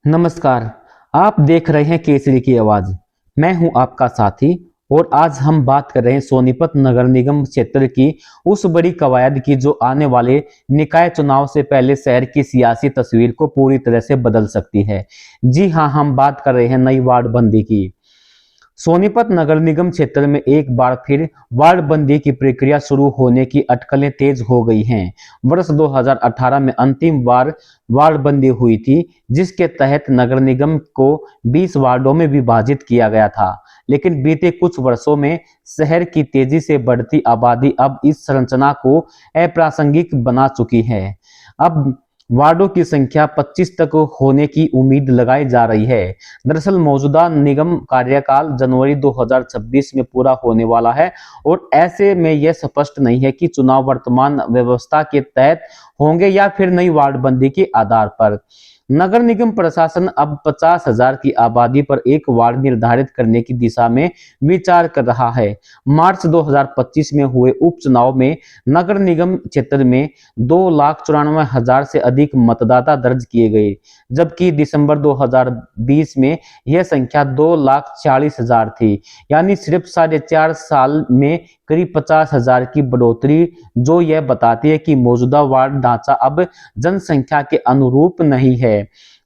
नमस्कार। आप देख रहे हैं केसरी की आवाज। मैं हूं आपका साथी और आज हम बात कर रहे हैं सोनीपत नगर निगम क्षेत्र की उस बड़ी कवायद की जो आने वाले निकाय चुनाव से पहले शहर की सियासी तस्वीर को पूरी तरह से बदल सकती है। जी हां, हम बात कर रहे हैं नई वार्ड बंदी की। सोनीपत नगर निगम क्षेत्र में एक बार फिर वार्ड बंदी की प्रक्रिया शुरू होने की अटकलें तेज हो गई हैं। वर्ष 2018 में अंतिम बार वार्ड बंदी हुई थी, जिसके तहत नगर निगम को 20 वार्डों में विभाजित किया गया था। लेकिन बीते कुछ वर्षों में शहर की तेजी से बढ़ती आबादी अब इस संरचना को अप्रासंगिक बना चुकी है। अब वार्डों की संख्या 25 तक होने की उम्मीद लगाई जा रही है। दरअसल मौजूदा निगम कार्यकाल जनवरी 2026 में पूरा होने वाला है और ऐसे में यह स्पष्ट नहीं है कि चुनाव वर्तमान व्यवस्था के तहत होंगे या फिर नई वार्ड बंदी के आधार पर। नगर निगम प्रशासन अब 50,000 की आबादी पर एक वार्ड निर्धारित करने की दिशा में विचार कर रहा है। मार्च 2025 में हुए उपचुनाव में नगर निगम क्षेत्र में 2,94,000 से अधिक मतदाता दर्ज किए गए, जबकि दिसंबर 2020 में यह संख्या 2,40,000 थी। यानी सिर्फ 4.5 साल में करीब 50,000 की बढ़ोतरी, जो यह बताती है कि मौजूदा वार्ड ढांचा अब जनसंख्या के अनुरूप नहीं है।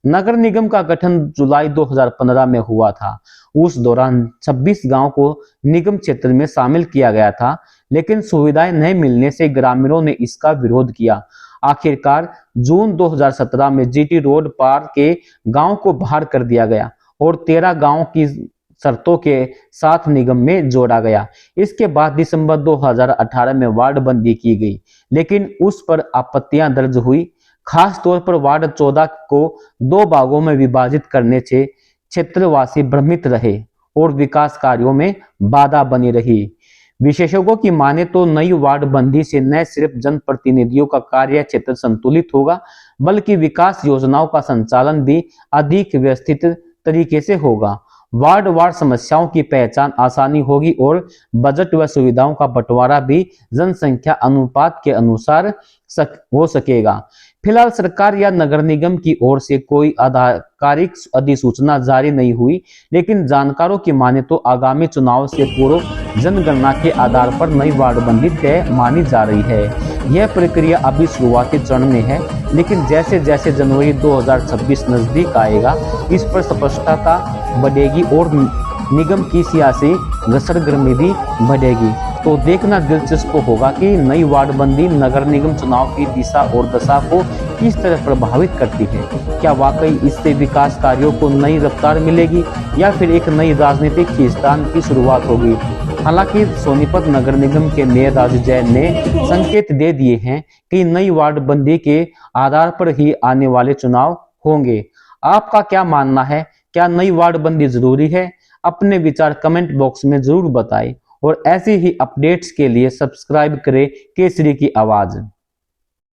नगर निगम का गठन जुलाई 2015 में हुआ था। उस दौरान 26 गांव को निगम क्षेत्र में शामिल किया गया था, लेकिन सुविधाएं नहीं मिलने से ग्रामीणों ने इसका विरोध किया। आखिरकार जून 2017 में जीटी रोड पार के गांव को बाहर कर दिया गया और 13 गांव की शर्तों के साथ निगम में जोड़ा गया। इसके बाद दिसंबर 2018 में वार्ड बंदी की गई, लेकिन उस पर आपत्तियां दर्ज हुई। खास तौर पर वार्ड 14 को 2 भागों में विभाजित करने से क्षेत्रवासी भ्रमित रहे और विकास कार्यों में बाधा बनी रही। विशेषज्ञों की माने तो नई वार्ड बंदी से न सिर्फ जनप्रतिनिधियों का कार्य क्षेत्र संतुलित होगा, बल्कि विकास योजनाओं का संचालन भी अधिक व्यवस्थित तरीके से होगा। वार्ड वार समस्याओं की पहचान आसानी होगी और बजट व सुविधाओं का बंटवारा भी जनसंख्या अनुपात के अनुसार हो सकेगा। फिलहाल सरकार या नगर निगम की ओर से कोई आधिकारिक अधिसूचना जारी नहीं हुई, लेकिन जानकारों की माने तो आगामी चुनाव से पूर्व जनगणना के आधार पर नई वार्डबंदी तय मानी जा रही है। यह प्रक्रिया अभी शुरुआती चरण में है, लेकिन जैसे जैसे जनवरी 2026 नजदीक आएगा, इस पर स्पष्टता बढ़ेगी और निगम की सियासी घसरगर्मी भी बढ़ेगी। तो देखना दिलचस्प होगा कि नई वार्डबंदी नगर निगम चुनाव की दिशा और दशा को किस तरह प्रभावित करती है। क्या वाकई इससे विकास कार्यों को नई रफ्तार मिलेगी या फिर एक नई राजनीतिक खींचतान की शुरुआत होगी। हालांकि सोनीपत नगर निगम के मेयर राजू जैन ने संकेत दे दिए हैं कि नई वार्डबंदी के आधार पर ही आने वाले चुनाव होंगे। आपका क्या मानना है? क्या नई वार्डबंदी जरूरी है? अपने विचार कमेंट बॉक्स में जरूर बताएं और ऐसी ही अपडेट्स के लिए सब्सक्राइब करें केसरी की आवाज।